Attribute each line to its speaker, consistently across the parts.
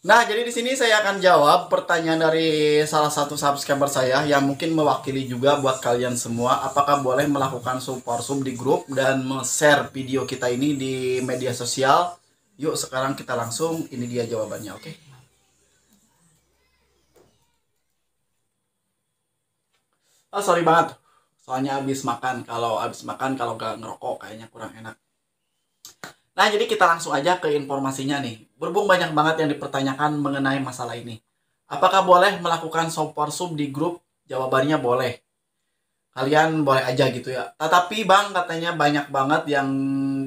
Speaker 1: Nah, jadi di sini saya akan jawab pertanyaan dari salah satu subscriber saya yang mungkin mewakili juga buat kalian semua. Apakah boleh melakukan support sub di grup dan share video kita ini di media sosial? Yuk, sekarang kita langsung, ini dia jawabannya, oke? Oh, sorry banget. Soalnya habis makan. Kalau nggak ngerokok kayaknya kurang enak. Nah, jadi kita langsung aja ke informasinya nih. Berhubung banyak banget yang dipertanyakan mengenai masalah ini. Apakah boleh melakukan support sub di grup? Jawabannya boleh. Kalian boleh aja gitu ya. Tetapi Bang, katanya banyak banget yang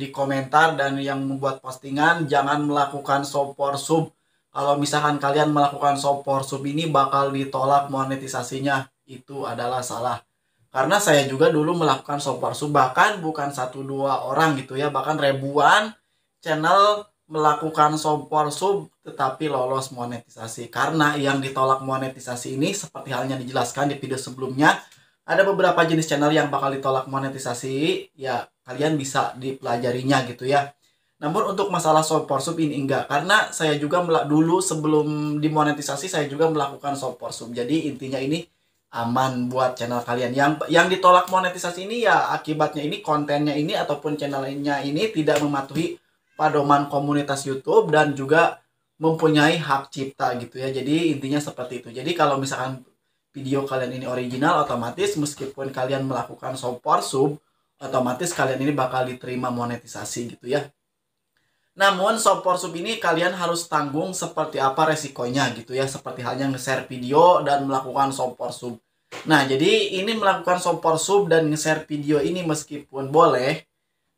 Speaker 1: di komentar dan yang membuat postingan jangan melakukan support sub. Kalau misalkan kalian melakukan support sub ini bakal ditolak monetisasinya. Itu adalah salah. Karena saya juga dulu melakukan support sub, bahkan bukan satu dua orang gitu ya, bahkan ribuan channel melakukan support sub tetapi lolos monetisasi. Karena yang ditolak monetisasi ini seperti halnya dijelaskan di video sebelumnya, ada beberapa jenis channel yang bakal ditolak monetisasi, ya kalian bisa dipelajarinya gitu ya. Namun untuk masalah support sub ini enggak, karena saya juga dulu sebelum dimonetisasi saya juga melakukan support sub. Jadi intinya ini aman buat channel kalian. Yang ditolak monetisasi ini ya akibatnya ini kontennya ini ataupun channelnya ini tidak mematuhi pedoman komunitas YouTube dan juga mempunyai hak cipta gitu ya. Jadi intinya seperti itu. Jadi kalau misalkan video kalian ini original, otomatis meskipun kalian melakukan support sub, otomatis kalian ini bakal diterima monetisasi gitu ya. Namun support sub ini kalian harus tanggung seperti apa resikonya gitu ya. Seperti halnya nge-share video dan melakukan support sub. Nah, jadi ini melakukan support sub dan nge-share video ini meskipun boleh,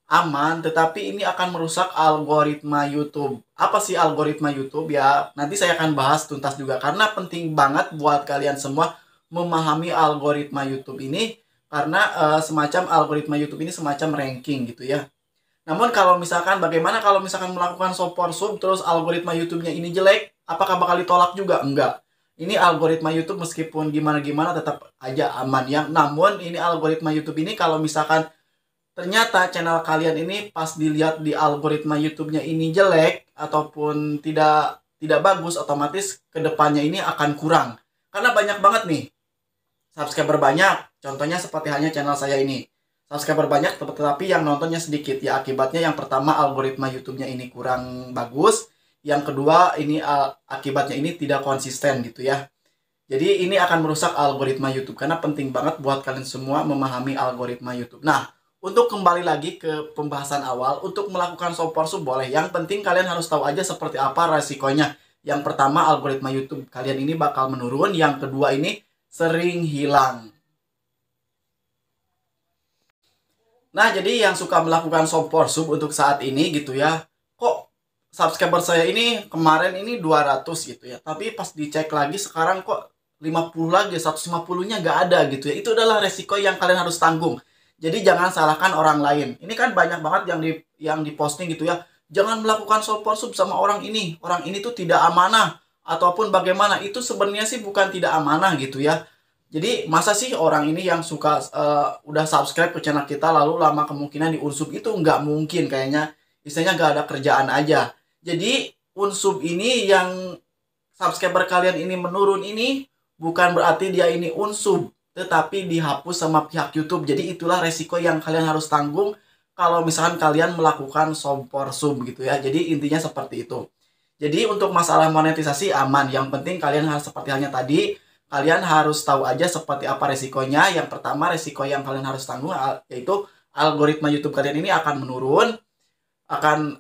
Speaker 1: aman, tetapi ini akan merusak algoritma YouTube. Apa sih algoritma YouTube? Ya, nanti saya akan bahas tuntas juga. Karena penting banget buat kalian semua memahami algoritma YouTube ini. Karena semacam algoritma YouTube ini semacam ranking gitu ya. Namun kalau misalkan bagaimana kalau misalkan melakukan support sub terus algoritma YouTube-nya ini jelek, apakah bakal ditolak juga? Enggak. Ini algoritma YouTube meskipun gimana-gimana tetap aja aman ya. Namun ini algoritma YouTube ini kalau misalkan ternyata channel kalian ini pas dilihat di algoritma YouTube-nya ini jelek ataupun tidak bagus, otomatis kedepannya ini akan kurang. Karena banyak banget nih subscriber banyak. Contohnya seperti halnya channel saya ini. Subscriber banyak tetapi yang nontonnya sedikit. Ya akibatnya yang pertama algoritma YouTube-nya ini kurang bagus. Yang kedua ini akibatnya ini tidak konsisten gitu ya. Jadi ini akan merusak algoritma YouTube karena penting banget buat kalian semua memahami algoritma YouTube. Nah, untuk kembali lagi ke pembahasan awal, untuk melakukan support sub boleh. Yang penting kalian harus tahu aja seperti apa resikonya. Yang pertama algoritma YouTube kalian ini bakal menurun. Yang kedua ini sering hilang. Nah, jadi yang suka melakukan support sub untuk saat ini gitu ya, kok subscriber saya ini kemarin ini 200 gitu ya, tapi pas dicek lagi sekarang kok 50 lagi, 150-nya nggak ada gitu ya. Itu adalah resiko yang kalian harus tanggung. Jadi jangan salahkan orang lain. Ini kan banyak banget yang diposting gitu ya. Jangan melakukan support sub sama orang ini. Orang ini tuh tidak amanah ataupun bagaimana. Itu sebenarnya sih bukan tidak amanah gitu ya. Jadi masa sih orang ini yang suka udah subscribe ke channel kita lalu lama kemungkinan diunsub, itu nggak mungkin kayaknya. Istilahnya nggak ada kerjaan aja. Jadi unsub ini yang subscriber kalian ini menurun ini bukan berarti dia ini unsub, tetapi dihapus sama pihak YouTube. Jadi itulah resiko yang kalian harus tanggung kalau misalkan kalian melakukan support sub gitu ya. Jadi intinya seperti itu. Jadi untuk masalah monetisasi aman. Yang penting kalian harus seperti halnya tadi, kalian harus tahu aja seperti apa resikonya. Yang pertama resiko yang kalian harus tanggung yaitu algoritma YouTube kalian ini akan menurun, akan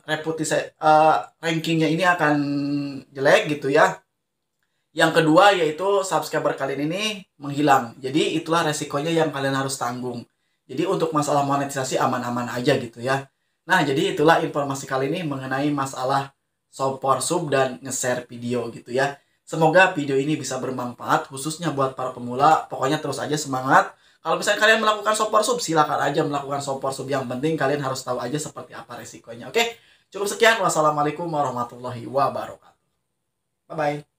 Speaker 1: rankingnya ini akan jelek gitu ya. Yang kedua yaitu subscriber kalian ini menghilang. Jadi itulah resikonya yang kalian harus tanggung. Jadi untuk masalah monetisasi aman-aman aja gitu ya. Nah, jadi itulah informasi kali ini mengenai masalah support sub dan nge-share video gitu ya. Semoga video ini bisa bermanfaat khususnya buat para pemula. Pokoknya terus aja semangat. Kalau misalnya kalian melakukan support sub, silakan aja melakukan support sub. Yang penting kalian harus tahu aja seperti apa resikonya. Oke, cukup sekian. Wassalamualaikum warahmatullahi wabarakatuh. Bye-bye.